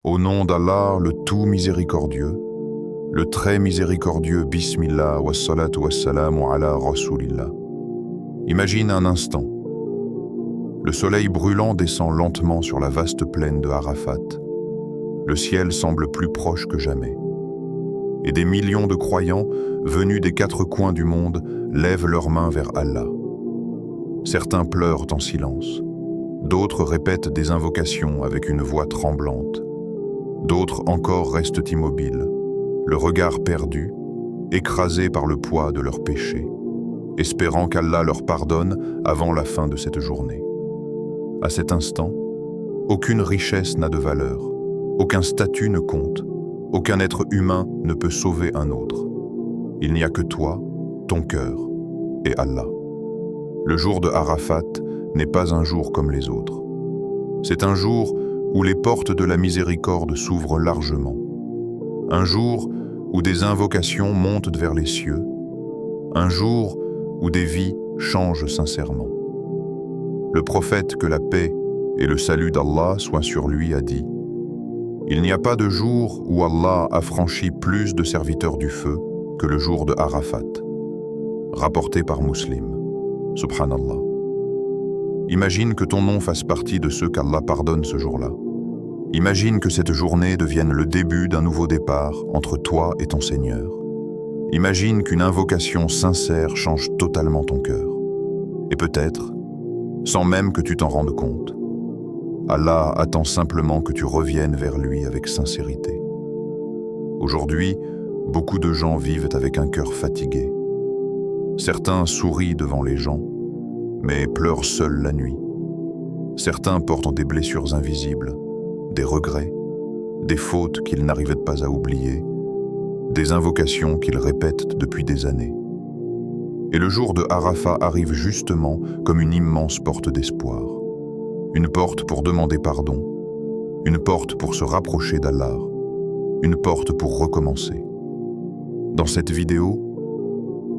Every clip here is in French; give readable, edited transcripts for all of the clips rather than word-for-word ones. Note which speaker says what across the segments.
Speaker 1: Au nom d'Allah, le tout miséricordieux, le très miséricordieux, Bismillah, wassalatu wassalamu ala Rasulillah. Imagine un instant. Le soleil brûlant descend lentement sur la vaste plaine de Arafat. Le ciel semble plus proche que jamais. Et des millions de croyants, venus des quatre coins du monde, lèvent leurs mains vers Allah. Certains pleurent en silence. D'autres répètent des invocations avec une voix tremblante. D'autres encore restent immobiles, le regard perdu, écrasés par le poids de leurs péchés, espérant qu'Allah leur pardonne avant la fin de cette journée. À cet instant, aucune richesse n'a de valeur, aucun statut ne compte, aucun être humain ne peut sauver un autre. Il n'y a que toi, ton cœur et Allah. Le jour de Arafat n'est pas un jour comme les autres. C'est un jour où les portes de la miséricorde s'ouvrent largement. Un jour où des invocations montent vers les cieux. Un jour où des vies changent sincèrement. Le prophète, que la paix et le salut d'Allah soient sur lui, a dit « Il n'y a pas de jour où Allah a franchi plus de serviteurs du feu que le jour de Arafat. » Rapporté par Muslim. Subhanallah. Imagine que ton nom fasse partie de ceux qu'Allah pardonne ce jour-là. Imagine que cette journée devienne le début d'un nouveau départ entre toi et ton Seigneur. Imagine qu'une invocation sincère change totalement ton cœur. Et peut-être, sans même que tu t'en rendes compte, Allah attend simplement que tu reviennes vers lui avec sincérité. Aujourd'hui, beaucoup de gens vivent avec un cœur fatigué. Certains sourient devant les gens, mais pleurent seuls la nuit. Certains portent des blessures invisibles, des regrets, des fautes qu'ils n'arrivaient pas à oublier, des invocations qu'ils répètent depuis des années. Et le jour de Arafat arrive justement comme une immense porte d'espoir. Une porte pour demander pardon, une porte pour se rapprocher d'Allah, une porte pour recommencer. Dans cette vidéo,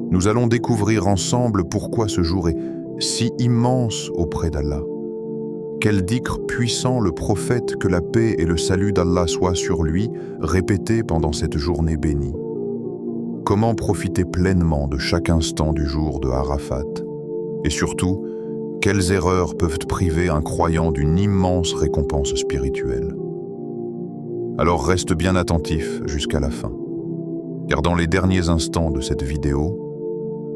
Speaker 1: nous allons découvrir ensemble pourquoi ce jour est si immense auprès d'Allah. Quel dhikr puissant le prophète, que la paix et le salut d'Allah soient sur lui, répété pendant cette journée bénie. Comment profiter pleinement de chaque instant du jour de Arafat? Et surtout, quelles erreurs peuvent priver un croyant d'une immense récompense spirituelle? Alors reste bien attentif jusqu'à la fin, car dans les derniers instants de cette vidéo,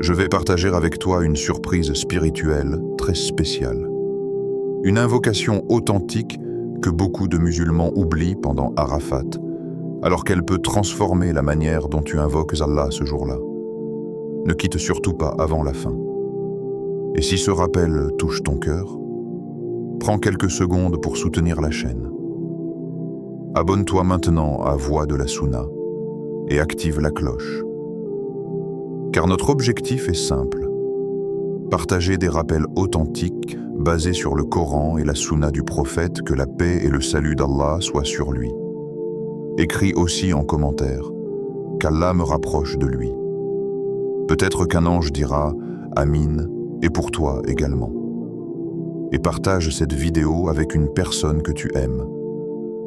Speaker 1: je vais partager avec toi une surprise spirituelle très spéciale. Une invocation authentique que beaucoup de musulmans oublient pendant Arafat, alors qu'elle peut transformer la manière dont tu invoques Allah ce jour-là. Ne quitte surtout pas avant la fin. Et si ce rappel touche ton cœur, prends quelques secondes pour soutenir la chaîne. Abonne-toi maintenant à Voix de la Sunna et active la cloche. Car notre objectif est simple, partager des rappels authentiques basés sur le Coran et la Sunna du prophète, que la paix et le salut d'Allah soient sur lui. Écris aussi en commentaire qu'Allah me rapproche de lui. Peut-être qu'un ange dira « Amin » et pour toi également. Et partage cette vidéo avec une personne que tu aimes,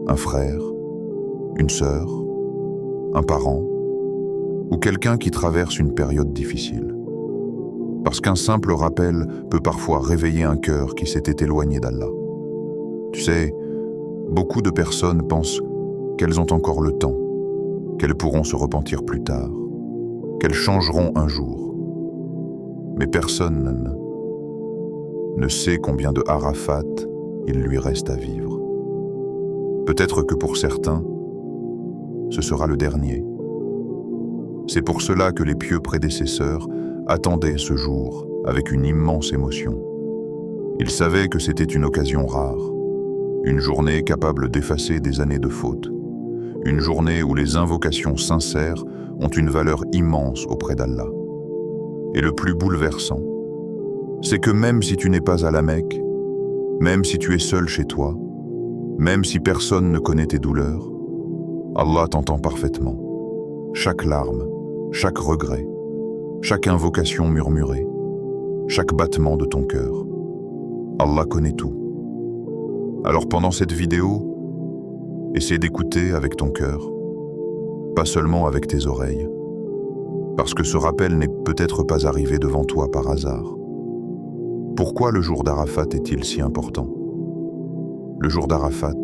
Speaker 1: un frère, une sœur, un parent, ou quelqu'un qui traverse une période difficile. Parce qu'un simple rappel peut parfois réveiller un cœur qui s'était éloigné d'Allah. Tu sais, beaucoup de personnes pensent qu'elles ont encore le temps, qu'elles pourront se repentir plus tard, qu'elles changeront un jour. Mais personne ne sait combien de Arafat il lui reste à vivre. Peut-être que pour certains, ce sera le dernier. C'est pour cela que les pieux prédécesseurs attendaient ce jour avec une immense émotion. Ils savaient que c'était une occasion rare, une journée capable d'effacer des années de fautes, une journée où les invocations sincères ont une valeur immense auprès d'Allah. Et le plus bouleversant, c'est que même si tu n'es pas à la Mecque, même si tu es seul chez toi, même si personne ne connaît tes douleurs, Allah t'entend parfaitement. Chaque larme, chaque regret, chaque invocation murmurée, chaque battement de ton cœur. Allah connaît tout. Alors pendant cette vidéo, Essaie d'écouter avec ton cœur, pas seulement avec tes oreilles, parce que ce rappel n'est peut-être pas arrivé devant toi par hasard. Pourquoi le jour d'Arafat est-il si important? Le jour d'Arafat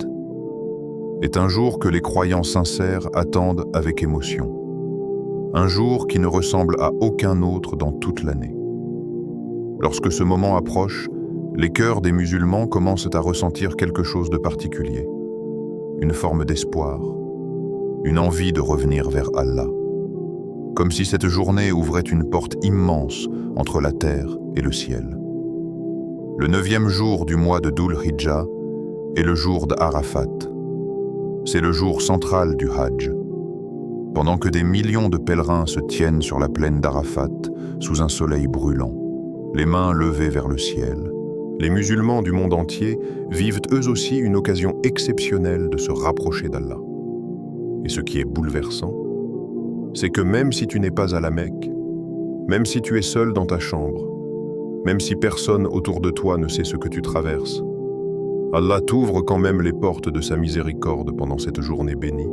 Speaker 1: est un jour que les croyants sincères attendent avec émotion. Un jour qui ne ressemble à aucun autre dans toute l'année. Lorsque ce moment approche, les cœurs des musulmans commencent à ressentir quelque chose de particulier. Une forme d'espoir, une envie de revenir vers Allah. Comme si cette journée ouvrait une porte immense entre la terre et le ciel. Le 9e jour du mois de Dhul Hijjah est le jour d'Arafat. C'est le jour central du Hajj. Pendant que des millions de pèlerins se tiennent sur la plaine d'Arafat sous un soleil brûlant, les mains levées vers le ciel, les musulmans du monde entier vivent eux aussi une occasion exceptionnelle de se rapprocher d'Allah. Et ce qui est bouleversant, c'est que même si tu n'es pas à la Mecque, même si tu es seul dans ta chambre, même si personne autour de toi ne sait ce que tu traverses, Allah t'ouvre quand même les portes de sa miséricorde pendant cette journée bénie.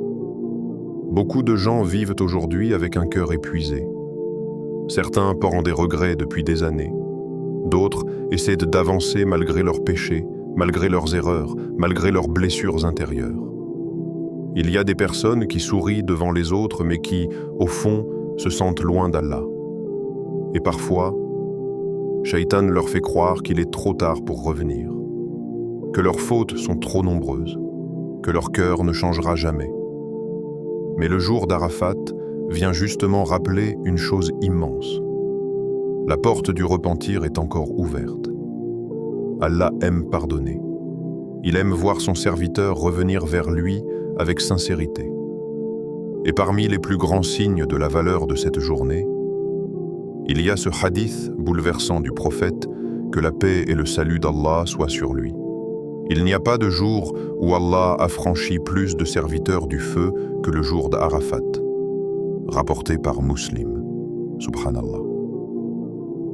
Speaker 1: Beaucoup de gens vivent aujourd'hui avec un cœur épuisé. Certains portent des regrets depuis des années. D'autres essaient d'avancer malgré leurs péchés, malgré leurs erreurs, malgré leurs blessures intérieures. Il y a des personnes qui sourient devant les autres mais qui, au fond, se sentent loin d'Allah. Et parfois, Shaitan leur fait croire qu'il est trop tard pour revenir, que leurs fautes sont trop nombreuses, que leur cœur ne changera jamais. Mais le jour d'Arafat vient justement rappeler une chose immense. La porte du repentir est encore ouverte. Allah aime pardonner. Il aime voir son serviteur revenir vers lui avec sincérité. Et parmi les plus grands signes de la valeur de cette journée, il y a ce hadith bouleversant du prophète, que la paix et le salut d'Allah soient sur lui. Il n'y a pas de jour où Allah a franchi plus de serviteurs du feu que le jour d'Arafat. Rapporté par Muslim. Subhanallah.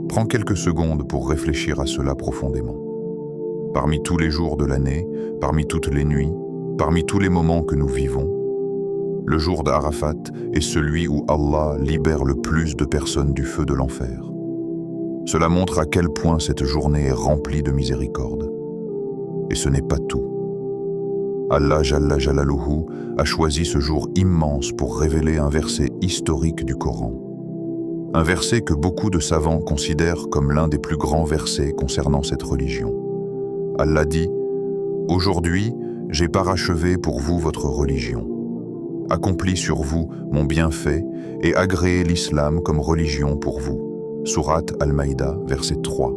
Speaker 1: Prends quelques secondes pour réfléchir à cela profondément. Parmi tous les jours de l'année, parmi toutes les nuits, parmi tous les moments que nous vivons, le jour d'Arafat est celui où Allah libère le plus de personnes du feu de l'enfer. Cela montre à quel point cette journée est remplie de miséricorde. Et ce n'est pas tout. Allah Jalla Jalaluhu a choisi ce jour immense pour révéler un verset historique du Coran. Un verset que beaucoup de savants considèrent comme l'un des plus grands versets concernant cette religion. Allah dit « Aujourd'hui, j'ai parachevé pour vous votre religion, accompli sur vous mon bienfait et agréé l'islam comme religion pour vous. » Sourate Al-Maïda, verset 3.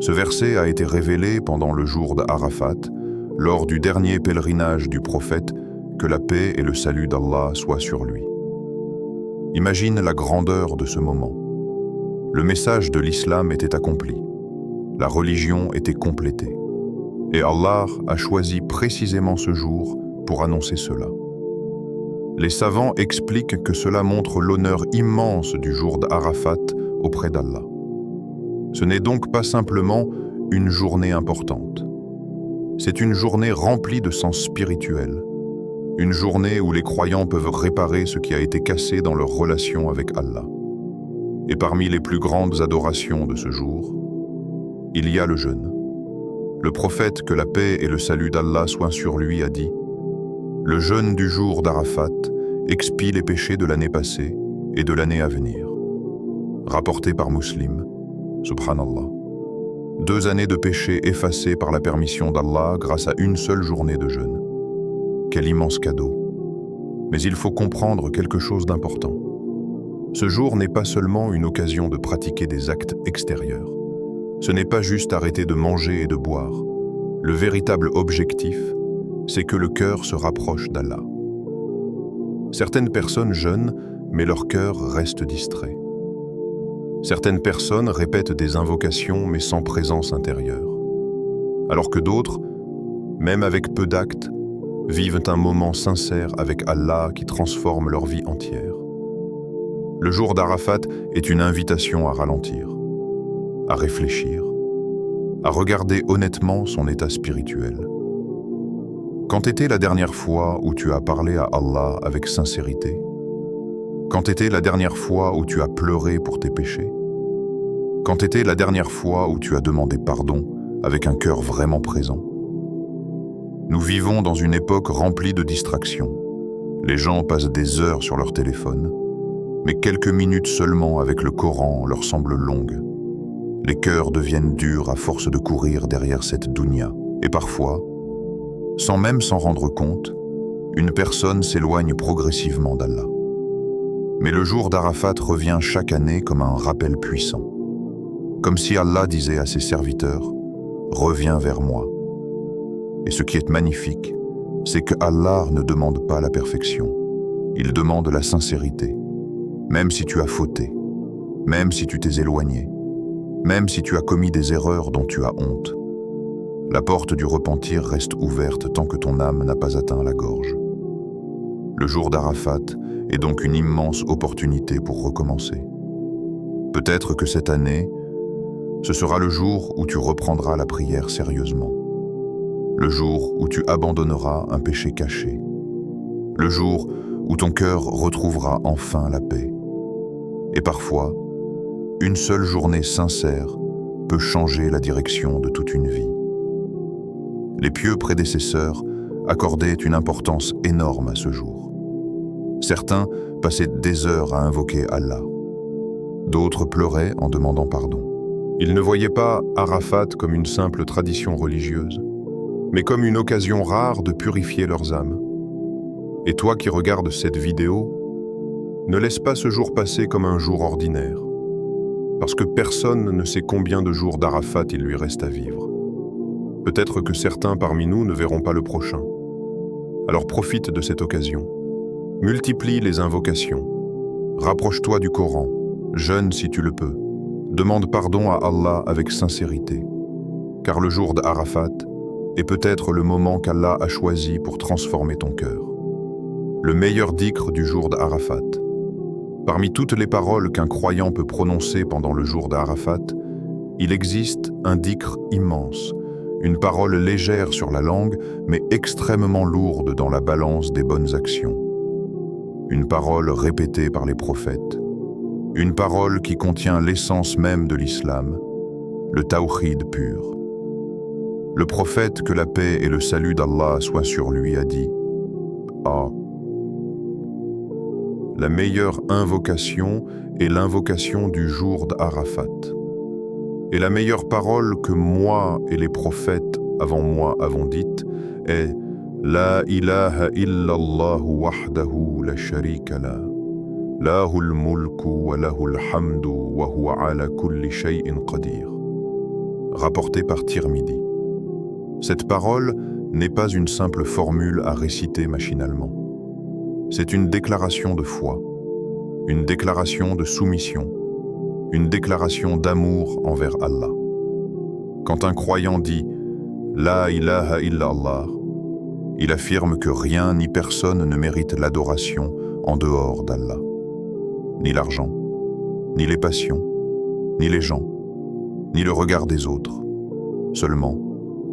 Speaker 1: Ce verset a été révélé pendant le jour d'Arafat, lors du dernier pèlerinage du prophète, que la paix et le salut d'Allah soient sur lui. Imagine la grandeur de ce moment. Le message de l'islam était accompli. La religion était complétée. Et Allah a choisi précisément ce jour pour annoncer cela. Les savants expliquent que cela montre l'honneur immense du jour d'Arafat auprès d'Allah. Ce n'est donc pas simplement une journée importante. C'est une journée remplie de sens spirituel. Une journée où les croyants peuvent réparer ce qui a été cassé dans leur relation avec Allah. Et parmi les plus grandes adorations de ce jour, il y a le jeûne. Le prophète, que la paix et le salut d'Allah soient sur lui, a dit « Le jeûne du jour d'Arafat expie les péchés de l'année passée et de l'année à venir. » Rapporté par Muslim. Subhanallah. 2 années de péché effacées par la permission d'Allah grâce à une seule journée de jeûne. Quel immense cadeau. Mais il faut comprendre quelque chose d'important. Ce jour n'est pas seulement une occasion de pratiquer des actes extérieurs. Ce n'est pas juste arrêter de manger et de boire. Le véritable objectif, c'est que le cœur se rapproche d'Allah. Certaines personnes jeûnent, mais leur cœur reste distrait. Certaines personnes répètent des invocations mais sans présence intérieure. Alors que d'autres, même avec peu d'actes, vivent un moment sincère avec Allah qui transforme leur vie entière. Le jour d'Arafat est une invitation à ralentir, à réfléchir, à regarder honnêtement son état spirituel. Quand était la dernière fois où tu as parlé à Allah avec sincérité? Quand était la dernière fois où tu as pleuré pour tes péchés? Quand était la dernière fois où tu as demandé pardon avec un cœur vraiment présent? Nous vivons dans une époque remplie de distractions. Les gens passent des heures sur leur téléphone, mais quelques minutes seulement avec le Coran leur semblent longues. Les cœurs deviennent durs à force de courir derrière cette dunya. Et parfois, sans même s'en rendre compte, une personne s'éloigne progressivement d'Allah. Mais le jour d'Arafat revient chaque année comme un rappel puissant. Comme si Allah disait à ses serviteurs, « Reviens vers moi ». Et ce qui est magnifique, c'est que Allah ne demande pas la perfection, il demande la sincérité. Même si tu as fauté, même si tu t'es éloigné, même si tu as commis des erreurs dont tu as honte, la porte du repentir reste ouverte tant que ton âme n'a pas atteint la gorge. Le jour d'Arafat est donc une immense opportunité pour recommencer. Peut-être que cette année, ce sera le jour où tu reprendras la prière sérieusement. Le jour où tu abandonneras un péché caché. Le jour où ton cœur retrouvera enfin la paix. Et parfois, une seule journée sincère peut changer la direction de toute une vie. Les pieux prédécesseurs accordaient une importance énorme à ce jour. Certains passaient des heures à invoquer Allah. D'autres pleuraient en demandant pardon. Ils ne voyaient pas Arafat comme une simple tradition religieuse, mais comme une occasion rare de purifier leurs âmes. Et toi qui regardes cette vidéo, ne laisse pas ce jour passer comme un jour ordinaire, parce que personne ne sait combien de jours d'Arafat il lui reste à vivre. Peut-être que certains parmi nous ne verront pas le prochain. Alors profite de cette occasion. Multiplie les invocations. Rapproche-toi du Coran. Jeûne si tu le peux. Demande pardon à Allah avec sincérité. Car le jour d'Arafat est peut-être le moment qu'Allah a choisi pour transformer ton cœur. Le meilleur dhikr du jour d'Arafat. Parmi toutes les paroles qu'un croyant peut prononcer pendant le jour d'Arafat, il existe un dhikr immense, une parole légère sur la langue, mais extrêmement lourde dans la balance des bonnes actions. Une parole répétée par les prophètes. Une parole qui contient l'essence même de l'islam, le tawhid pur. Le prophète, que la paix et le salut d'Allah soient sur lui, a dit « Ah, la meilleure invocation est l'invocation du jour d'Arafat. Et la meilleure parole que moi et les prophètes avant moi avons dite est « La ilaha illallah wahdahu la sharika la, lahul mulku wa lahul hamdu wa huwa ala kulli shay'in qadir » rapporté par Tirmidhi. Cette parole n'est pas une simple formule à réciter machinalement. C'est une déclaration de foi, une déclaration de soumission, une déclaration d'amour envers Allah. Quand un croyant dit « La ilaha illallah », il affirme que rien ni personne ne mérite l'adoration en dehors d'Allah. Ni l'argent, ni les passions, ni les gens, ni le regard des autres, seulement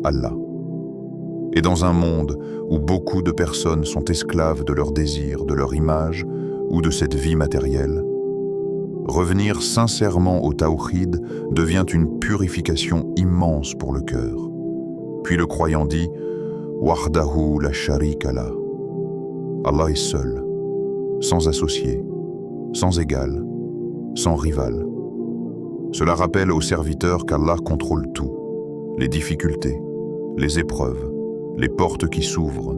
Speaker 1: Allah. Et dans un monde où beaucoup de personnes sont esclaves de leurs désirs, de leur image ou de cette vie matérielle, revenir sincèrement au tawhid devient une purification immense pour le cœur. Puis le croyant dit « Wahdahu la sharika la ». Allah est seul, sans associé, sans égal, sans rival. Cela rappelle aux serviteurs qu'Allah contrôle tout, les difficultés, les épreuves, les portes qui s'ouvrent,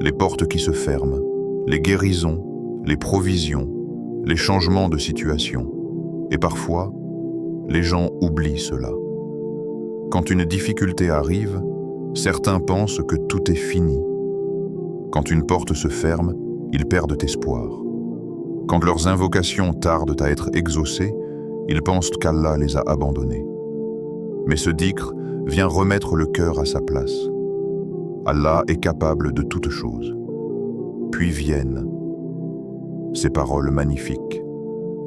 Speaker 1: les portes qui se ferment, les guérisons, les provisions, les changements de situation. Et parfois, les gens oublient cela. Quand une difficulté arrive, certains pensent que tout est fini. Quand une porte se ferme, ils perdent espoir. Quand leurs invocations tardent à être exaucées, ils pensent qu'Allah les a abandonnés. Mais ce dhikr vient remettre le cœur à sa place. Allah est capable de toutes choses. Puis viennent ces paroles magnifiques.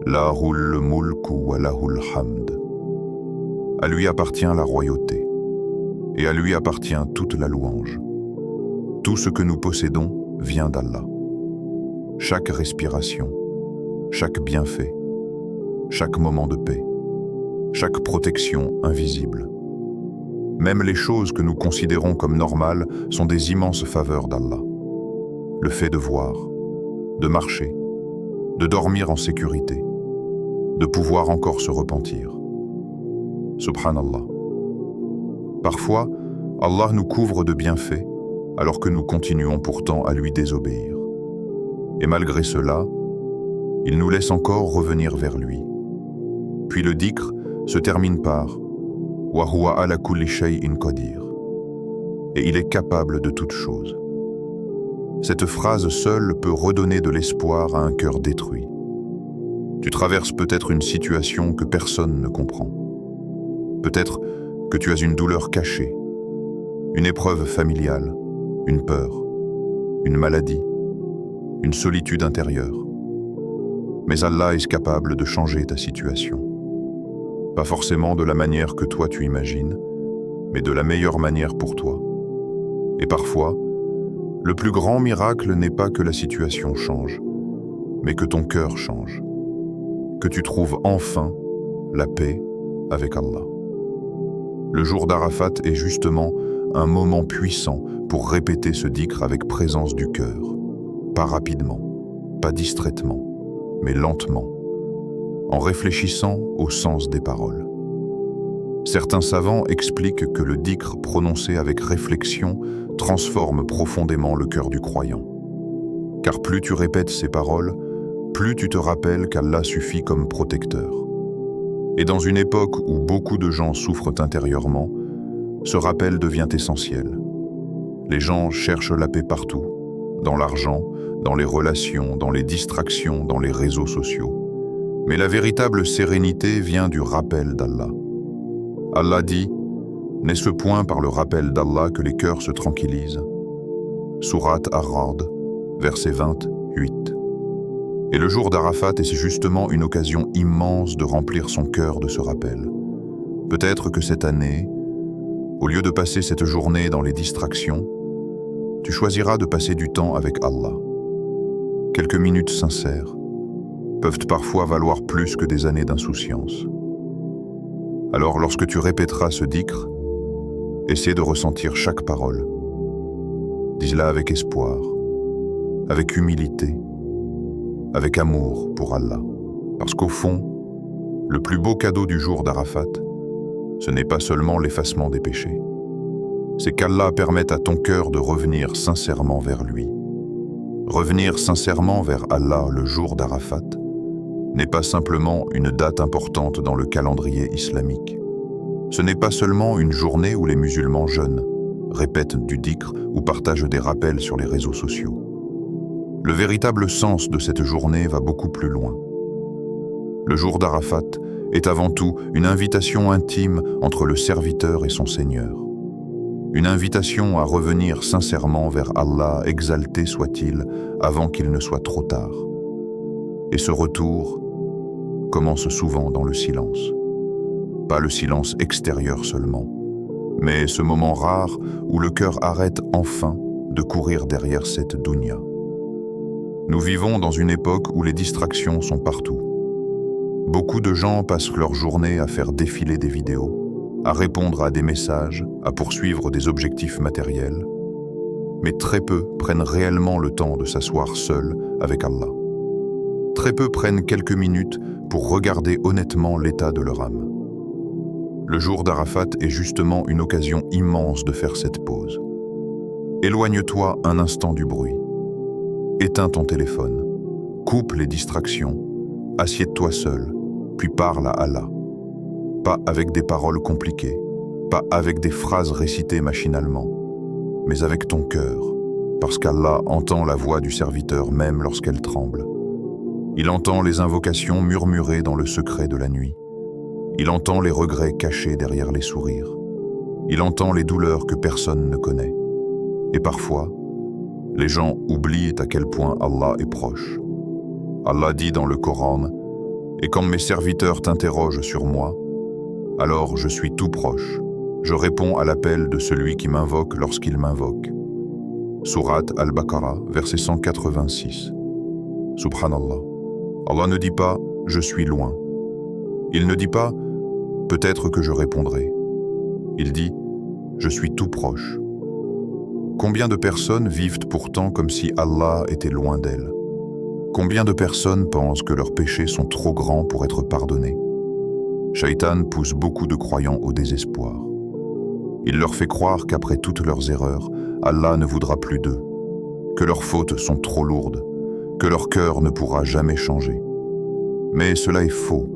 Speaker 1: Lahul mulku wa lahul hamd. À lui appartient la royauté, et à lui appartient toute la louange. Tout ce que nous possédons vient d'Allah. Chaque respiration, chaque bienfait, chaque moment de paix, chaque protection invisible. Même les choses que nous considérons comme normales sont des immenses faveurs d'Allah. Le fait de voir, de marcher, de dormir en sécurité, de pouvoir encore se repentir. Subhanallah. Parfois, Allah nous couvre de bienfaits alors que nous continuons pourtant à lui désobéir. Et malgré cela, il nous laisse encore revenir vers lui. Puis le dhikr se termine par « Wa huwa ala kulli shay'in qadir » et il est capable de toutes choses. Cette phrase seule peut redonner de l'espoir à un cœur détruit. Tu traverses peut-être une situation que personne ne comprend. Peut-être que tu as une douleur cachée, une épreuve familiale, une peur, une maladie, une solitude intérieure. Mais Allah est capable de changer ta situation. Pas forcément de la manière que toi tu imagines, mais de la meilleure manière pour toi. Et parfois, le plus grand miracle n'est pas que la situation change, mais que ton cœur change. Que tu trouves enfin la paix avec Allah. Le jour d'Arafat est justement un moment puissant pour répéter ce dhikr avec présence du cœur. Pas rapidement, pas distraitement, mais lentement, en réfléchissant au sens des paroles. Certains savants expliquent que le dhikr prononcé avec réflexion transforme profondément le cœur du croyant. Car plus tu répètes ces paroles, plus tu te rappelles qu'Allah suffit comme protecteur. Et dans une époque où beaucoup de gens souffrent intérieurement, ce rappel devient essentiel. Les gens cherchent la paix partout, dans l'argent, dans les relations, dans les distractions, dans les réseaux sociaux. Mais la véritable sérénité vient du rappel d'Allah. Allah dit « N'est-ce point par le rappel d'Allah que les cœurs se tranquillisent » Sourate Ar-Ra'd, verset 28. Et le jour d'Arafat est justement une occasion immense de remplir son cœur de ce rappel. Peut-être que cette année, au lieu de passer cette journée dans les distractions, tu choisiras de passer du temps avec Allah. Quelques minutes sincères peuvent parfois valoir plus que des années d'insouciance. Alors lorsque tu répéteras ce dhikr, essaie de ressentir chaque parole. Dis-la avec espoir, avec humilité, avec amour pour Allah. Parce qu'au fond, le plus beau cadeau du jour d'Arafat, ce n'est pas seulement l'effacement des péchés. C'est qu'Allah permette à ton cœur de revenir sincèrement vers lui. Revenir sincèrement vers Allah le jour d'Arafat n'est pas simplement une date importante dans le calendrier islamique. Ce n'est pas seulement une journée où les musulmans jeûnent, répètent du dhikr ou partagent des rappels sur les réseaux sociaux. Le véritable sens de cette journée va beaucoup plus loin. Le jour d'Arafat est avant tout une invitation intime entre le serviteur et son Seigneur. Une invitation à revenir sincèrement vers Allah, exalté soit-il, avant qu'il ne soit trop tard. Et ce retour commence souvent dans le silence. Pas le silence extérieur seulement, mais ce moment rare où le cœur arrête enfin de courir derrière cette dunya. Nous vivons dans une époque où les distractions sont partout. Beaucoup de gens passent leur journée à faire défiler des vidéos, à répondre à des messages, à poursuivre des objectifs matériels, mais très peu prennent réellement le temps de s'asseoir seuls avec Allah. Très peu prennent quelques minutes pour regarder honnêtement l'état de leur âme. Le jour d'Arafat est justement une occasion immense de faire cette pause. Éloigne-toi un instant du bruit. Éteins ton téléphone. Coupe les distractions. Assieds-toi seul, puis parle à Allah. Pas avec des paroles compliquées, pas avec des phrases récitées machinalement, mais avec ton cœur, parce qu'Allah entend la voix du serviteur même lorsqu'elle tremble. Il entend les invocations murmurées dans le secret de la nuit. Il entend les regrets cachés derrière les sourires. Il entend les douleurs que personne ne connaît. Et parfois, les gens oublient à quel point Allah est proche. Allah dit dans le Coran « Et quand mes serviteurs t'interrogent sur moi, alors je suis tout proche. Je réponds à l'appel de celui qui m'invoque lorsqu'il m'invoque. Sourate Al-Baqarah, verset 186. Subhanallah. Allah ne dit pas « je suis loin ». Il ne dit pas « peut-être que je répondrai ». Il dit « je suis tout proche ». Combien de personnes vivent pourtant comme si Allah était loin d'elles? Combien de personnes pensent que leurs péchés sont trop grands pour être pardonnés? Shaitan pousse beaucoup de croyants au désespoir. Il leur fait croire qu'après toutes leurs erreurs, Allah ne voudra plus d'eux, que leurs fautes sont trop lourdes, que leur cœur ne pourra jamais changer. Mais cela est faux.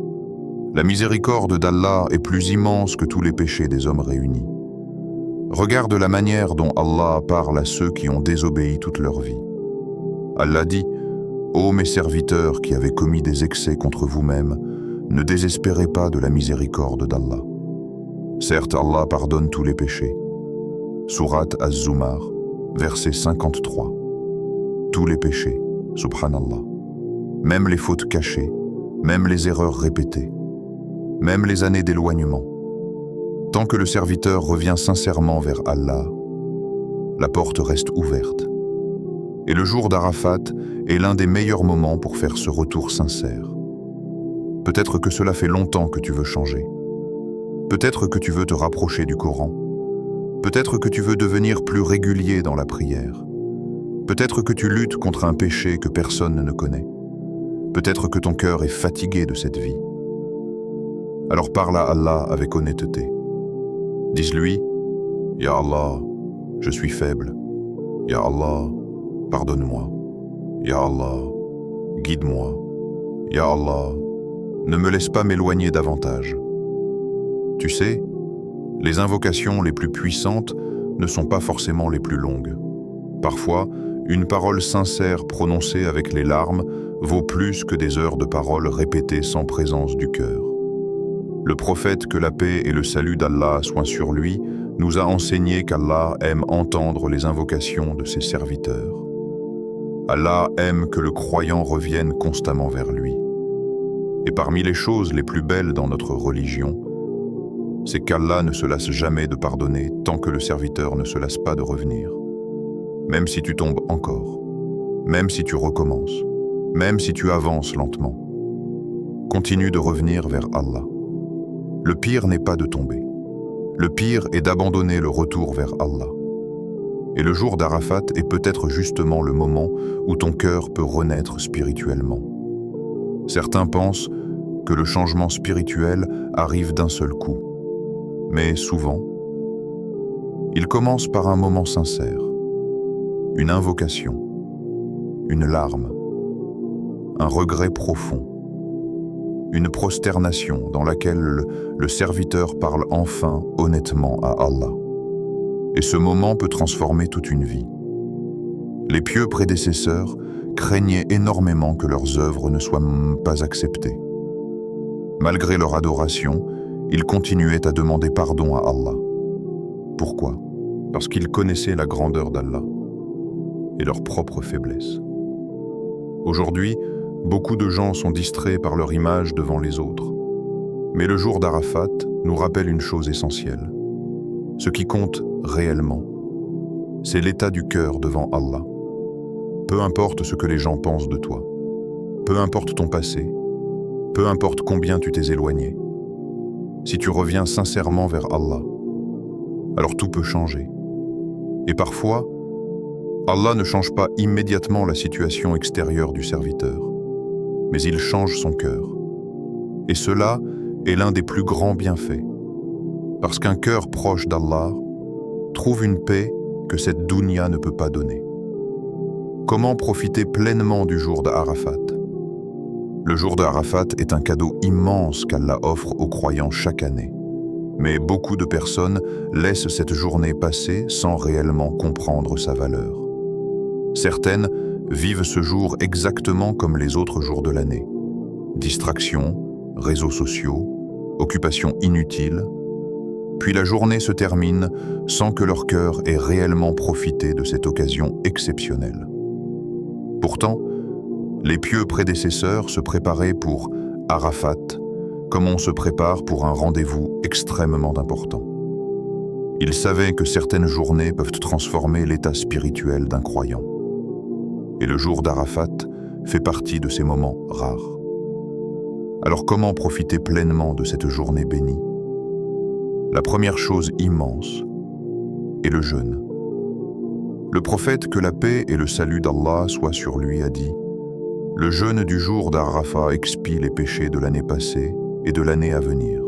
Speaker 1: La miséricorde d'Allah est plus immense que tous les péchés des hommes réunis. Regarde la manière dont Allah parle à ceux qui ont désobéi toute leur vie. Allah dit « Ô mes serviteurs qui avez commis des excès contre vous-mêmes, ne désespérez pas de la miséricorde d'Allah. Certes, Allah pardonne tous les péchés. » Sourate Az-Zumar, verset 53. Tous les péchés, subhanallah. Même les fautes cachées, même les erreurs répétées, même les années d'éloignement. Tant que le serviteur revient sincèrement vers Allah, la porte reste ouverte. Et le jour d'Arafat est l'un des meilleurs moments pour faire ce retour sincère. Peut-être que cela fait longtemps que tu veux changer. Peut-être que tu veux te rapprocher du Coran. Peut-être que tu veux devenir plus régulier dans la prière. Peut-être que tu luttes contre un péché que personne ne connaît. Peut-être que ton cœur est fatigué de cette vie. Alors parle à Allah avec honnêteté. Dis-lui, « Ya Allah, je suis faible. Ya Allah, pardonne-moi. Ya Allah, guide-moi. Ya Allah, ne me laisse pas m'éloigner davantage. » Tu sais, les invocations les plus puissantes ne sont pas forcément les plus longues. Parfois, une parole sincère prononcée avec les larmes vaut plus que des heures de paroles répétées sans présence du cœur. Le prophète, que la paix et le salut d'Allah soient sur lui, nous a enseigné qu'Allah aime entendre les invocations de ses serviteurs. Allah aime que le croyant revienne constamment vers lui. Et parmi les choses les plus belles dans notre religion, c'est qu'Allah ne se lasse jamais de pardonner tant que le serviteur ne se lasse pas de revenir. Même si tu tombes encore, même si tu recommences, même si tu avances lentement, continue de revenir vers Allah. Le pire n'est pas de tomber. Le pire est d'abandonner le retour vers Allah. Et le jour d'Arafat est peut-être justement le moment où ton cœur peut renaître spirituellement. Certains pensent que le changement spirituel arrive d'un seul coup. Mais souvent, il commence par un moment sincère, une invocation, une larme, un regret profond, une prosternation dans laquelle le serviteur parle enfin honnêtement à Allah. Et ce moment peut transformer toute une vie. Les pieux prédécesseurs craignaient énormément que leurs œuvres ne soient pas acceptées. Malgré leur adoration, ils continuaient à demander pardon à Allah. Pourquoi? Parce qu'ils connaissaient la grandeur d'Allah et leur propre faiblesse. Aujourd'hui, beaucoup de gens sont distraits par leur image devant les autres. Mais le jour d'Arafat nous rappelle une chose essentielle. Ce qui compte réellement, c'est l'état du cœur devant Allah. Peu importe ce que les gens pensent de toi, peu importe ton passé, peu importe combien tu t'es éloigné, si tu reviens sincèrement vers Allah, alors tout peut changer. Et parfois, Allah ne change pas immédiatement la situation extérieure du serviteur, mais il change son cœur. Et cela est l'un des plus grands bienfaits, parce qu'un cœur proche d'Allah trouve une paix que cette dunya ne peut pas donner. Comment profiter pleinement du jour d'Arafat? Le jour d'Arafat est un cadeau immense qu'Allah offre aux croyants chaque année. Mais beaucoup de personnes laissent cette journée passer sans réellement comprendre sa valeur. Certaines vivent ce jour exactement comme les autres jours de l'année. Distractions, réseaux sociaux, occupations inutiles. Puis la journée se termine sans que leur cœur ait réellement profité de cette occasion exceptionnelle. Pourtant, les pieux prédécesseurs se préparaient pour Arafat comme on se prépare pour un rendez-vous extrêmement important. Il savait que certaines journées peuvent transformer l'état spirituel d'un croyant. Et le jour d'Arafat fait partie de ces moments rares. Alors comment profiter pleinement de cette journée bénie? La première chose immense est le jeûne. Le prophète, que la paix et le salut d'Allah soient sur lui, a dit: le jeûne du jour d'Arafat expie les péchés de l'année passée et de l'année à venir.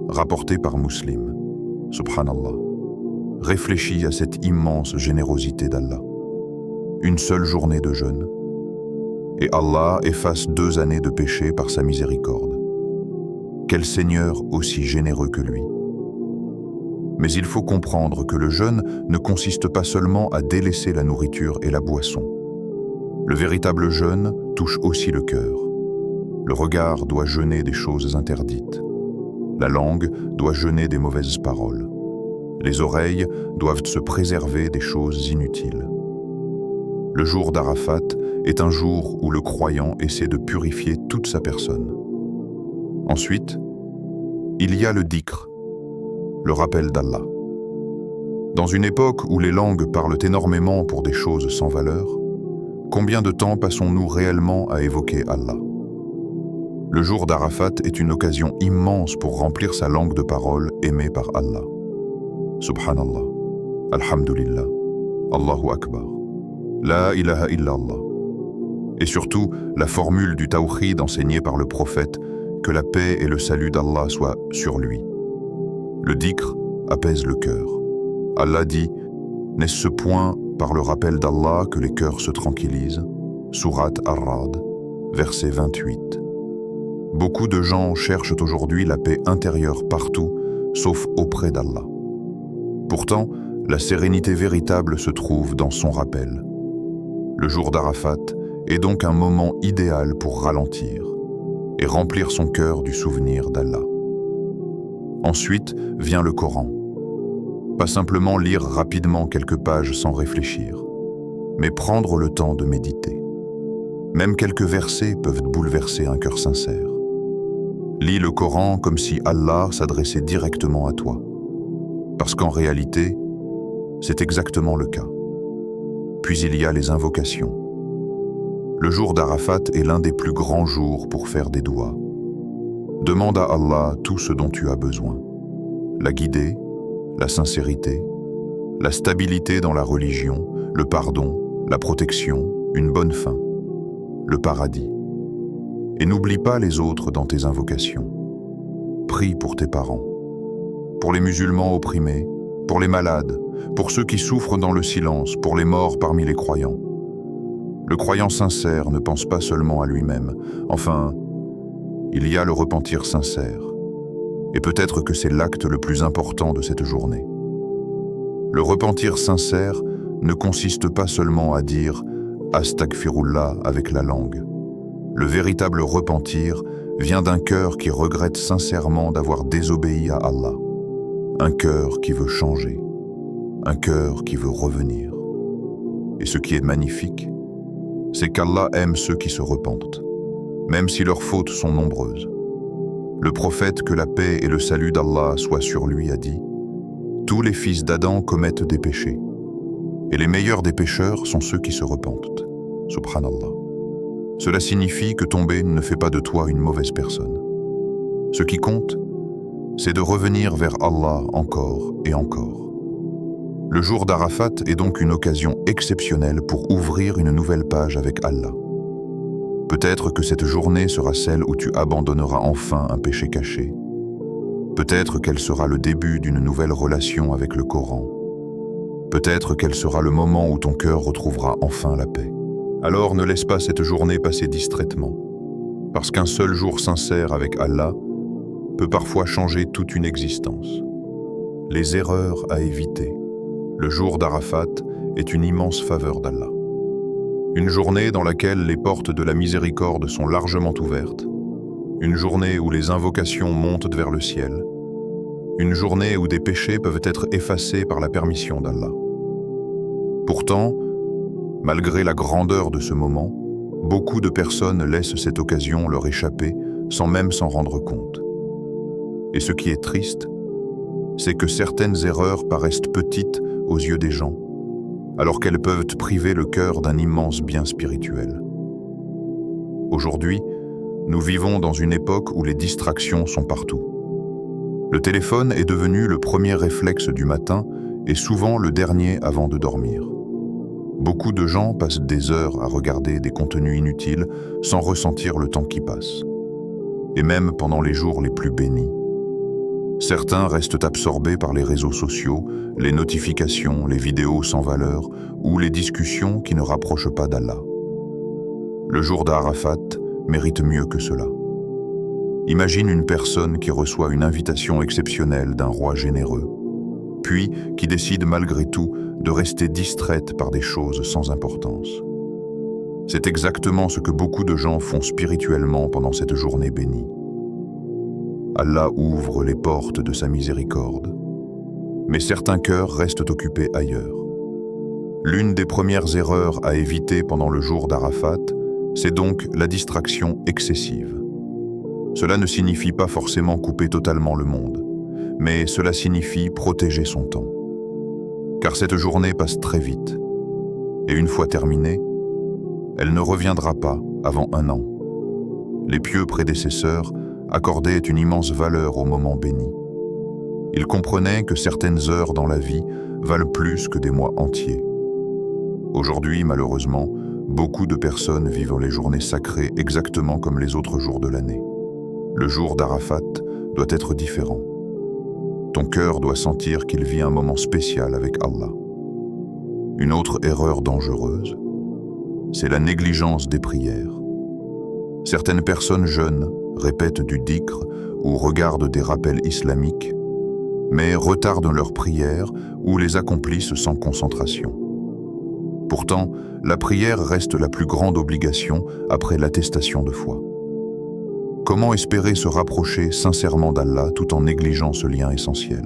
Speaker 1: Rapporté par Muslim. Subhanallah. Réfléchis à cette immense générosité d'Allah. Une seule journée de jeûne, et Allah efface 2 années de péché par sa miséricorde. Quel Seigneur aussi généreux que lui. Mais il faut comprendre que le jeûne ne consiste pas seulement à délaisser la nourriture et la boisson. Le véritable jeûne touche aussi le cœur. Le regard doit jeûner des choses interdites. La langue doit jeûner des mauvaises paroles. Les oreilles doivent se préserver des choses inutiles. Le jour d'Arafat est un jour où le croyant essaie de purifier toute sa personne. Ensuite, il y a le dhikr, le rappel d'Allah. Dans une époque où les langues parlent énormément pour des choses sans valeur, combien de temps passons-nous réellement à évoquer Allah? Le jour d'Arafat est une occasion immense pour remplir sa langue de paroles aimée par Allah. Subhanallah, Alhamdulillah, Allahu Akbar, La ilaha illallah. Et surtout, la formule du tawhid enseignée par le prophète, que la paix et le salut d'Allah soient sur lui. Le dhikr apaise le cœur. Allah dit: n'est-ce ce point par le rappel d'Allah que les cœurs se tranquillisent? Sourate Ar-Ra'd, verset 28. Beaucoup de gens cherchent aujourd'hui la paix intérieure partout, sauf auprès d'Allah. Pourtant, la sérénité véritable se trouve dans son rappel. Le jour d'Arafat est donc un moment idéal pour ralentir et remplir son cœur du souvenir d'Allah. Ensuite vient le Coran. Pas simplement lire rapidement quelques pages sans réfléchir, mais prendre le temps de méditer. Même quelques versets peuvent bouleverser un cœur sincère. Lis le Coran comme si Allah s'adressait directement à toi. Parce qu'en réalité, c'est exactement le cas. Puis il y a les invocations. Le jour d'Arafat est l'un des plus grands jours pour faire des doigts. Demande à Allah tout ce dont tu as besoin. La guidée, la sincérité, la stabilité dans la religion, le pardon, la protection, une bonne fin, le paradis. Et n'oublie pas les autres dans tes invocations. Prie pour tes parents, pour les musulmans opprimés, pour les malades, pour ceux qui souffrent dans le silence, pour les morts parmi les croyants. Le croyant sincère ne pense pas seulement à lui-même. Enfin, il y a le repentir sincère. Et peut-être que c'est l'acte le plus important de cette journée. Le repentir sincère ne consiste pas seulement à dire « Astaghfirullah » avec la langue. Le véritable repentir vient d'un cœur qui regrette sincèrement d'avoir désobéi à Allah. Un cœur qui veut changer. Un cœur qui veut revenir. Et ce qui est magnifique, c'est qu'Allah aime ceux qui se repentent, même si leurs fautes sont nombreuses. Le prophète, que la paix et le salut d'Allah soient sur lui, a dit: tous les fils d'Adam commettent des péchés, et les meilleurs des pécheurs sont ceux qui se repentent. Subhanallah. Cela signifie que tomber ne fait pas de toi une mauvaise personne. Ce qui compte, c'est de revenir vers Allah encore et encore. Le jour d'Arafat est donc une occasion exceptionnelle pour ouvrir une nouvelle page avec Allah. Peut-être que cette journée sera celle où tu abandonneras enfin un péché caché. Peut-être qu'elle sera le début d'une nouvelle relation avec le Coran. Peut-être qu'elle sera le moment où ton cœur retrouvera enfin la paix. Alors ne laisse pas cette journée passer distraitement, parce qu'un seul jour sincère avec Allah peut parfois changer toute une existence. Les erreurs à éviter. Le jour d'Arafat est une immense faveur d'Allah. Une journée dans laquelle les portes de la miséricorde sont largement ouvertes. Une journée où les invocations montent vers le ciel. Une journée où des péchés peuvent être effacés par la permission d'Allah. Pourtant, malgré la grandeur de ce moment, beaucoup de personnes laissent cette occasion leur échapper sans même s'en rendre compte. Et ce qui est triste, c'est que certaines erreurs paraissent petites aux yeux des gens, alors qu'elles peuvent priver le cœur d'un immense bien spirituel. Aujourd'hui, nous vivons dans une époque où les distractions sont partout. Le téléphone est devenu le premier réflexe du matin et souvent le dernier avant de dormir. Beaucoup de gens passent des heures à regarder des contenus inutiles sans ressentir le temps qui passe. Et même pendant les jours les plus bénis. Certains restent absorbés par les réseaux sociaux, les notifications, les vidéos sans valeur ou les discussions qui ne rapprochent pas d'Allah. Le jour d'Arafat mérite mieux que cela. Imagine une personne qui reçoit une invitation exceptionnelle d'un roi généreux, puis qui décide malgré tout de rester distraite par des choses sans importance. C'est exactement ce que beaucoup de gens font spirituellement pendant cette journée bénie. Allah ouvre les portes de sa miséricorde, mais certains cœurs restent occupés ailleurs. L'une des premières erreurs à éviter pendant le jour d'Arafat, c'est donc la distraction excessive. Cela ne signifie pas forcément couper totalement le monde, mais cela signifie protéger son temps. Car cette journée passe très vite, et une fois terminée, elle ne reviendra pas avant un an. Les pieux prédécesseurs accordaient une immense valeur au moment béni. Ils comprenaient que certaines heures dans la vie valent plus que des mois entiers. Aujourd'hui, malheureusement, beaucoup de personnes vivent les journées sacrées exactement comme les autres jours de l'année. Le jour d'Arafat doit être différent. Ton cœur doit sentir qu'il vit un moment spécial avec Allah. Une autre erreur dangereuse, c'est la négligence des prières. Certaines personnes jeûnent, répètent du dhikr ou regardent des rappels islamiques, mais retardent leurs prières ou les accomplissent sans concentration. Pourtant, la prière reste la plus grande obligation après l'attestation de foi. Comment espérer se rapprocher sincèrement d'Allah tout en négligeant ce lien essentiel?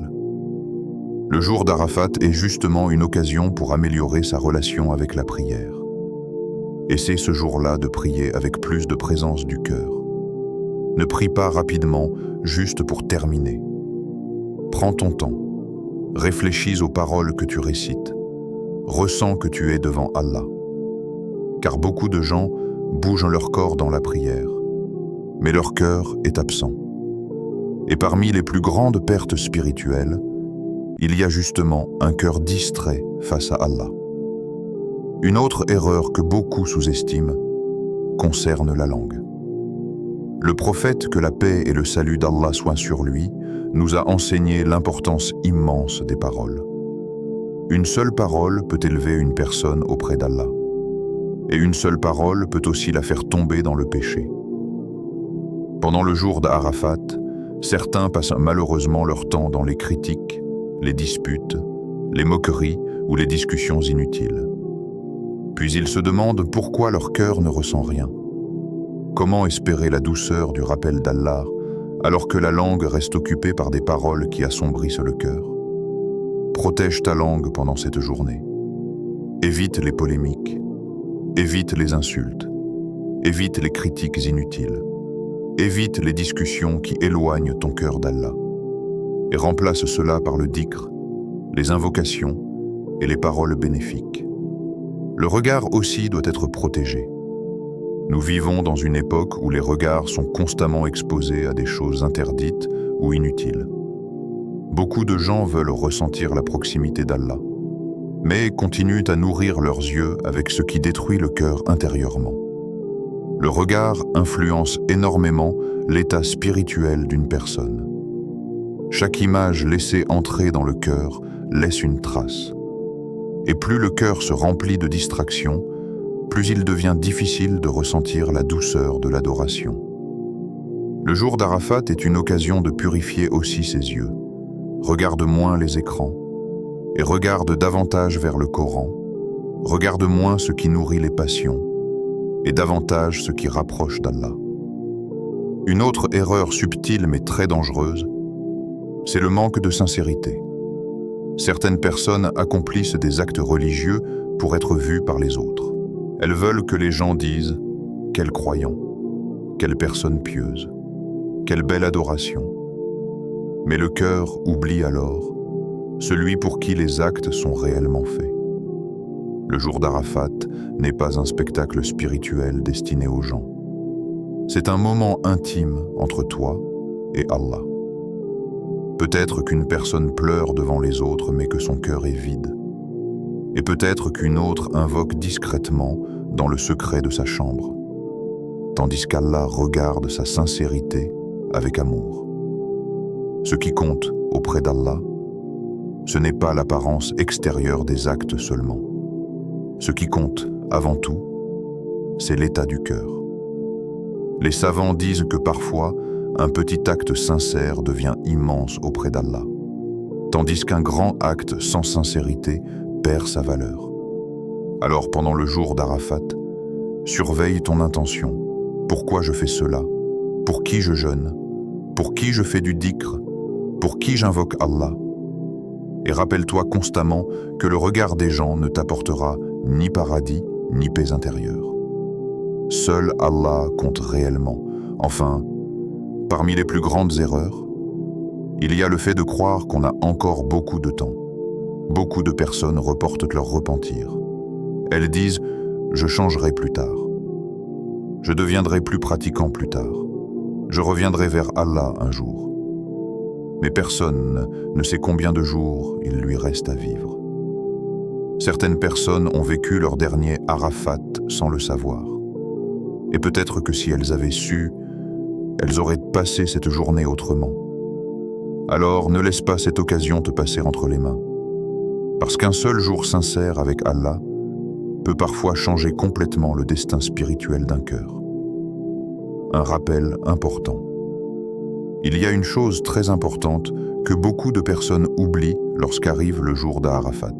Speaker 1: Le jour d'Arafat est justement une occasion pour améliorer sa relation avec la prière. Essaie ce jour-là de prier avec plus de présence du cœur. Ne prie pas rapidement, juste pour terminer. Prends ton temps. Réfléchis aux paroles que tu récites. Ressens que tu es devant Allah. Car beaucoup de gens bougent leur corps dans la prière, mais leur cœur est absent. Et parmi les plus grandes pertes spirituelles, il y a justement un cœur distrait face à Allah. Une autre erreur que beaucoup sous-estiment concerne la langue. Le prophète, que la paix et le salut d'Allah soient sur lui, nous a enseigné l'importance immense des paroles. Une seule parole peut élever une personne auprès d'Allah. Et une seule parole peut aussi la faire tomber dans le péché. Pendant le jour d'Arafat, certains passent malheureusement leur temps dans les critiques, les disputes, les moqueries ou les discussions inutiles. Puis ils se demandent pourquoi leur cœur ne ressent rien. Comment espérer la douceur du rappel d'Allah alors que la langue reste occupée par des paroles qui assombrissent le cœur? Protège ta langue pendant cette journée. Évite les polémiques, évite les insultes, évite les critiques inutiles. Évite les discussions qui éloignent ton cœur d'Allah et remplace cela par le dhikr, les invocations et les paroles bénéfiques. Le regard aussi doit être protégé. Nous vivons dans une époque où les regards sont constamment exposés à des choses interdites ou inutiles. Beaucoup de gens veulent ressentir la proximité d'Allah, mais continuent à nourrir leurs yeux avec ce qui détruit le cœur intérieurement. Le regard influence énormément l'état spirituel d'une personne. Chaque image laissée entrer dans le cœur laisse une trace. Et plus le cœur se remplit de distractions, plus il devient difficile de ressentir la douceur de l'adoration. Le jour d'Arafat est une occasion de purifier aussi ses yeux. Regarde moins les écrans et regarde davantage vers le Coran. Regarde moins ce qui nourrit les passions et davantage ce qui rapproche d'Allah. Une autre erreur subtile mais très dangereuse, c'est le manque de sincérité. Certaines personnes accomplissent des actes religieux pour être vues par les autres. Elles veulent que les gens disent « quel croyant, quelle personne pieuse, quelle belle adoration ». Mais le cœur oublie alors celui pour qui les actes sont réellement faits. Le jour d'Arafat n'est pas un spectacle spirituel destiné aux gens. C'est un moment intime entre toi et Allah. Peut-être qu'une personne pleure devant les autres mais que son cœur est vide. Et peut-être qu'une autre invoque discrètement dans le secret de sa chambre, tandis qu'Allah regarde sa sincérité avec amour. Ce qui compte auprès d'Allah, ce n'est pas l'apparence extérieure des actes seulement. Ce qui compte, avant tout, c'est l'état du cœur. Les savants disent que parfois, un petit acte sincère devient immense auprès d'Allah, tandis qu'un grand acte sans sincérité perd sa valeur. Alors pendant le jour d'Arafat, surveille ton intention. Pourquoi je fais cela? Pour qui je jeûne? Pour qui je fais du dhikr? Pour qui j'invoque Allah? Et rappelle-toi constamment que le regard des gens ne t'apportera ni paradis, ni paix intérieure. Seul Allah compte réellement. Enfin, parmi les plus grandes erreurs, il y a le fait de croire qu'on a encore beaucoup de temps. Beaucoup de personnes reportent leur repentir. Elles disent « je changerai plus tard ». Je deviendrai plus pratiquant plus tard. Je reviendrai vers Allah un jour. Mais personne ne sait combien de jours il lui reste à vivre. Certaines personnes ont vécu leur dernier Arafat sans le savoir. Et peut-être que si elles avaient su, elles auraient passé cette journée autrement. Alors ne laisse pas cette occasion te passer entre les mains. Parce qu'un seul jour sincère avec Allah peut parfois changer complètement le destin spirituel d'un cœur. Un rappel important. Il y a une chose très importante que beaucoup de personnes oublient lorsqu'arrive le jour d'Arafat.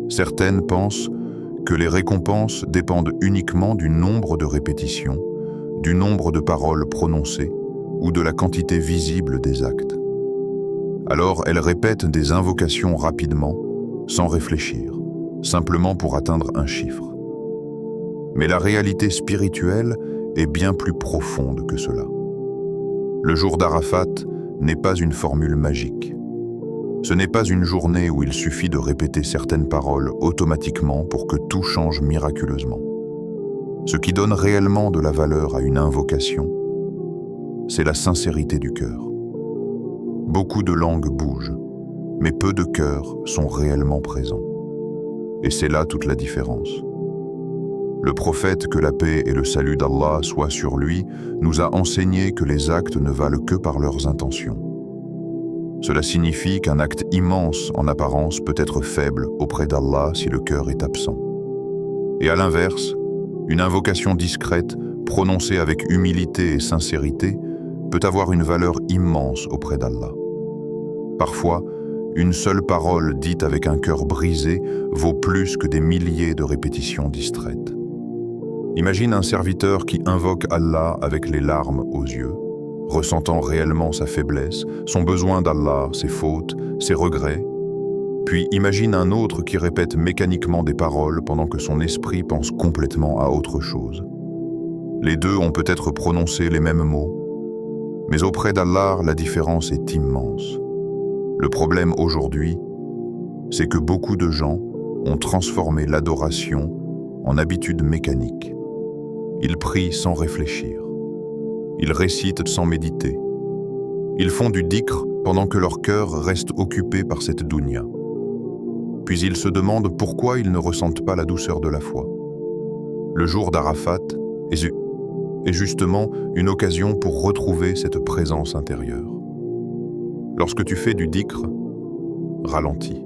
Speaker 1: Certaines pensent que les récompenses dépendent uniquement du nombre de répétitions, du nombre de paroles prononcées ou de la quantité visible des actes. Alors elles répètent des invocations rapidement, sans réfléchir, simplement pour atteindre un chiffre. Mais la réalité spirituelle est bien plus profonde que cela. Le jour d'Arafat n'est pas une formule magique. Ce n'est pas une journée où il suffit de répéter certaines paroles automatiquement pour que tout change miraculeusement. Ce qui donne réellement de la valeur à une invocation, c'est la sincérité du cœur. Beaucoup de langues bougent, mais peu de cœurs sont réellement présents. Et c'est là toute la différence. Le prophète, que la paix et le salut d'Allah soient sur lui, nous a enseigné que les actes ne valent que par leurs intentions. Cela signifie qu'un acte immense en apparence peut être faible auprès d'Allah si le cœur est absent. Et à l'inverse, une invocation discrète, prononcée avec humilité et sincérité, peut avoir une valeur immense auprès d'Allah. Parfois, une seule parole dite avec un cœur brisé vaut plus que des milliers de répétitions distraites. Imagine un serviteur qui invoque Allah avec les larmes aux yeux, ressentant réellement sa faiblesse, son besoin d'Allah, ses fautes, ses regrets. Puis imagine un autre qui répète mécaniquement des paroles pendant que son esprit pense complètement à autre chose. Les deux ont peut-être prononcé les mêmes mots, mais auprès d'Allah, la différence est immense. Le problème aujourd'hui, c'est que beaucoup de gens ont transformé l'adoration en habitude mécanique. Ils prient sans réfléchir. Ils récitent sans méditer. Ils font du dhikr pendant que leur cœur reste occupé par cette dunya. Puis ils se demandent pourquoi ils ne ressentent pas la douceur de la foi. Le jour d'Arafat est justement une occasion pour retrouver cette présence intérieure. Lorsque tu fais du dhikr, ralentis.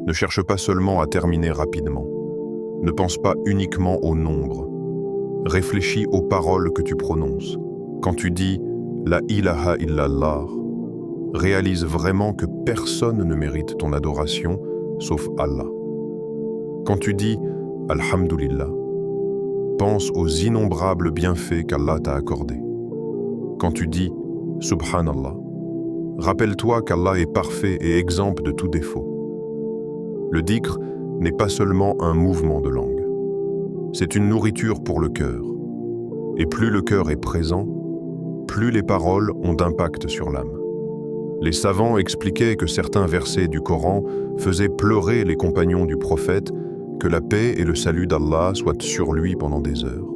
Speaker 1: Ne cherche pas seulement à terminer rapidement. Ne pense pas uniquement au nombre. Réfléchis aux paroles que tu prononces. Quand tu dis « La ilaha illallah », réalise vraiment que personne ne mérite ton adoration sauf Allah. Quand tu dis « Alhamdulillah », pense aux innombrables bienfaits qu'Allah t'a accordés. Quand tu dis « Subhanallah », rappelle-toi qu'Allah est parfait et exempt de tout défaut. Le dhikr n'est pas seulement un mouvement de langue. C'est une nourriture pour le cœur. Et plus le cœur est présent, plus les paroles ont d'impact sur l'âme. Les savants expliquaient que certains versets du Coran faisaient pleurer les compagnons du prophète, que la paix et le salut d'Allah soient sur lui pendant des heures.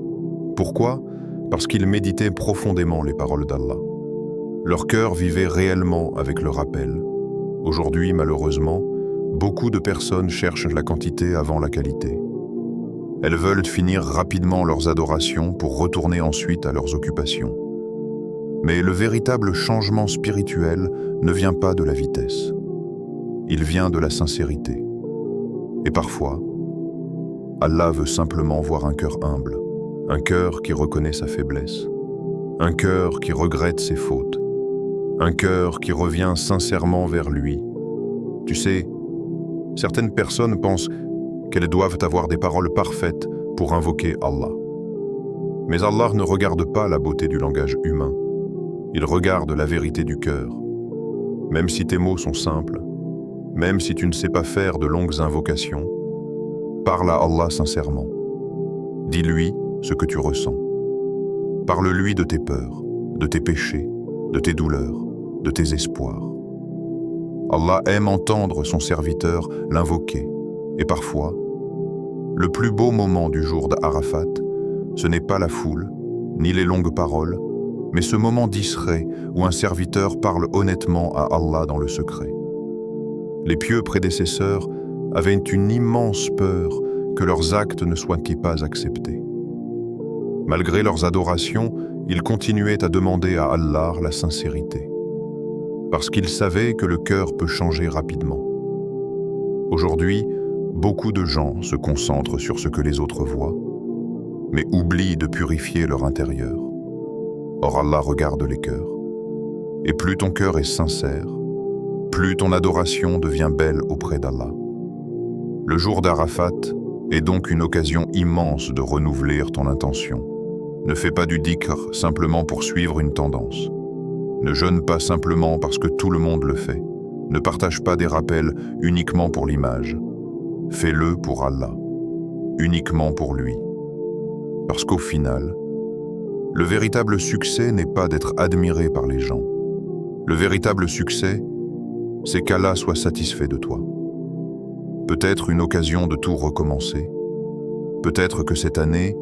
Speaker 1: Pourquoi? Parce qu'ils méditaient profondément les paroles d'Allah. Leur cœur vivait réellement avec le rappel. Aujourd'hui, malheureusement, beaucoup de personnes cherchent la quantité avant la qualité. Elles veulent finir rapidement leurs adorations pour retourner ensuite à leurs occupations. Mais le véritable changement spirituel ne vient pas de la vitesse. Il vient de la sincérité. Et parfois, Allah veut simplement voir un cœur humble, un cœur qui reconnaît sa faiblesse, un cœur qui regrette ses fautes, un cœur qui revient sincèrement vers lui. Tu sais, certaines personnes pensent qu'elles doivent avoir des paroles parfaites pour invoquer Allah. Mais Allah ne regarde pas la beauté du langage humain. Il regarde la vérité du cœur. Même si tes mots sont simples, même si tu ne sais pas faire de longues invocations, parle à Allah sincèrement. Dis-lui ce que tu ressens. Parle-lui de tes peurs, de tes péchés, de tes douleurs, de tes espoirs. Allah aime entendre son serviteur l'invoquer. Et parfois, le plus beau moment du jour d'Arafat, ce n'est pas la foule, ni les longues paroles, mais ce moment discret où un serviteur parle honnêtement à Allah dans le secret. Les pieux prédécesseurs avaient une immense peur que leurs actes ne soient pas acceptés. Malgré leurs adorations, ils continuaient à demander à Allah la sincérité, parce qu'ils savaient que le cœur peut changer rapidement. Aujourd'hui, beaucoup de gens se concentrent sur ce que les autres voient, mais oublient de purifier leur intérieur. Or Allah regarde les cœurs. Et plus ton cœur est sincère, plus ton adoration devient belle auprès d'Allah. Le jour d'Arafat est donc une occasion immense de renouveler ton intention. Ne fais pas du dhikr simplement pour suivre une tendance. Ne jeûne pas simplement parce que tout le monde le fait. Ne partage pas des rappels uniquement pour l'image. Fais-le pour Allah, uniquement pour lui. Parce qu'au final, le véritable succès n'est pas d'être admiré par les gens. Le véritable succès, c'est qu'Allah soit satisfait de toi. Peut-être une occasion de tout recommencer. Peut-être que cette année,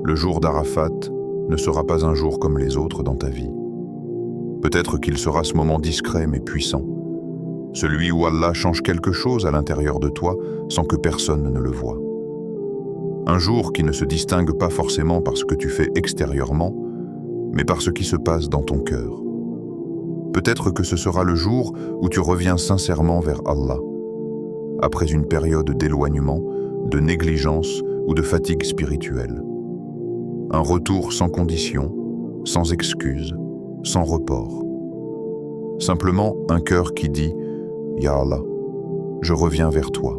Speaker 1: le jour d'Arafat ne sera pas un jour comme les autres dans ta vie. Peut-être qu'il sera ce moment discret mais puissant. Celui où Allah change quelque chose à l'intérieur de toi sans que personne ne le voie. Un jour qui ne se distingue pas forcément par ce que tu fais extérieurement, mais par ce qui se passe dans ton cœur. Peut-être que ce sera le jour où tu reviens sincèrement vers Allah, après une période d'éloignement, de négligence ou de fatigue spirituelle. Un retour sans condition, sans excuse, sans report. Simplement un cœur qui dit « Ya Allah, je reviens vers toi ».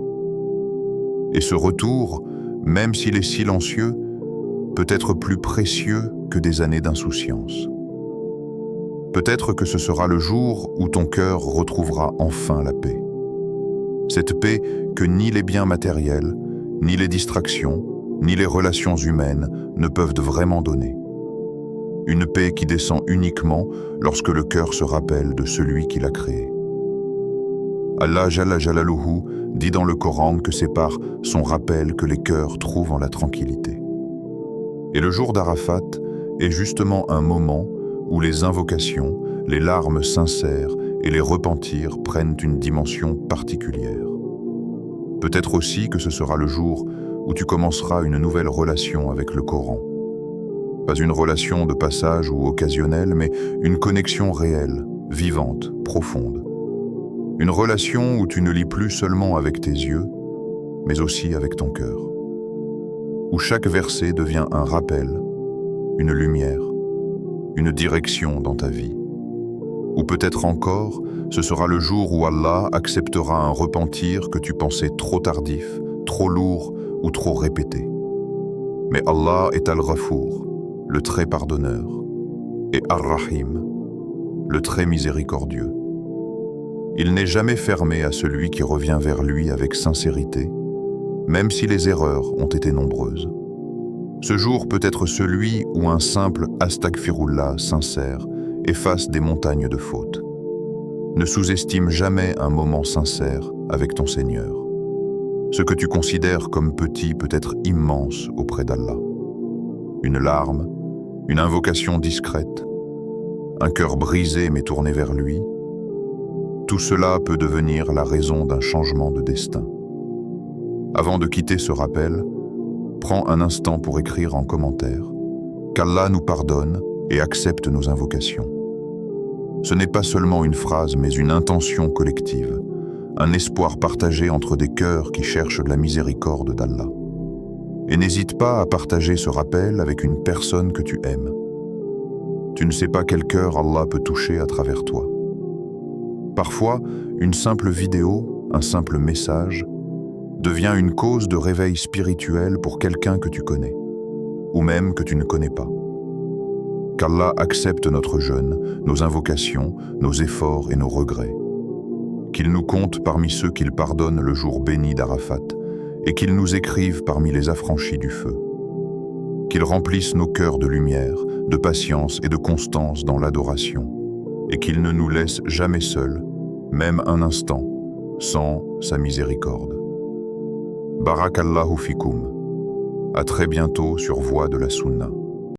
Speaker 1: Et ce retour, même s'il est silencieux, peut être plus précieux que des années d'insouciance. Peut-être que ce sera le jour où ton cœur retrouvera enfin la paix. Cette paix que ni les biens matériels, ni les distractions, ni les relations humaines ne peuvent vraiment donner. Une paix qui descend uniquement lorsque le cœur se rappelle de celui qui l'a créé. Allah Jalla Jalaluhu dit dans le Coran que c'est par son rappel que les cœurs trouvent en la tranquillité. Et le jour d'Arafat est justement un moment où les invocations, les larmes sincères et les repentirs prennent une dimension particulière. Peut-être aussi que ce sera le jour où tu commenceras une nouvelle relation avec le Coran. Pas une relation de passage ou occasionnelle, mais une connexion réelle, vivante, profonde. Une relation où tu ne lis plus seulement avec tes yeux, mais aussi avec ton cœur. Où chaque verset devient un rappel, une lumière, une direction dans ta vie. Ou peut-être encore, ce sera le jour où Allah acceptera un repentir que tu pensais trop tardif, trop lourd ou trop répété. Mais Allah est Al-Ghafour, le très pardonneur, et Ar-Rahim, le très miséricordieux. Il n'est jamais fermé à celui qui revient vers lui avec sincérité, même si les erreurs ont été nombreuses. Ce jour peut être celui où un simple Astaghfirullah sincère efface des montagnes de fautes. Ne sous-estime jamais un moment sincère avec ton Seigneur. Ce que tu considères comme petit peut être immense auprès d'Allah. Une larme, une invocation discrète, un cœur brisé mais tourné vers lui, tout cela peut devenir la raison d'un changement de destin. Avant de quitter ce rappel, prends un instant pour écrire en commentaire qu'Allah nous pardonne et accepte nos invocations. Ce n'est pas seulement une phrase, mais une intention collective, un espoir partagé entre des cœurs qui cherchent la miséricorde d'Allah. Et n'hésite pas à partager ce rappel avec une personne que tu aimes. Tu ne sais pas quel cœur Allah peut toucher à travers toi. Parfois, une simple vidéo, un simple message, devient une cause de réveil spirituel pour quelqu'un que tu connais, ou même que tu ne connais pas. Qu'Allah accepte notre jeûne, nos invocations, nos efforts et nos regrets. Qu'il nous compte parmi ceux qu'il pardonne le jour béni d'Arafat, et qu'il nous écrive parmi les affranchis du feu. Qu'il remplisse nos cœurs de lumière, de patience et de constance dans l'adoration, et qu'il ne nous laisse jamais seuls, même un instant, sans sa miséricorde. Barakallahu fikoum. À très bientôt sur Voix de la Sunna.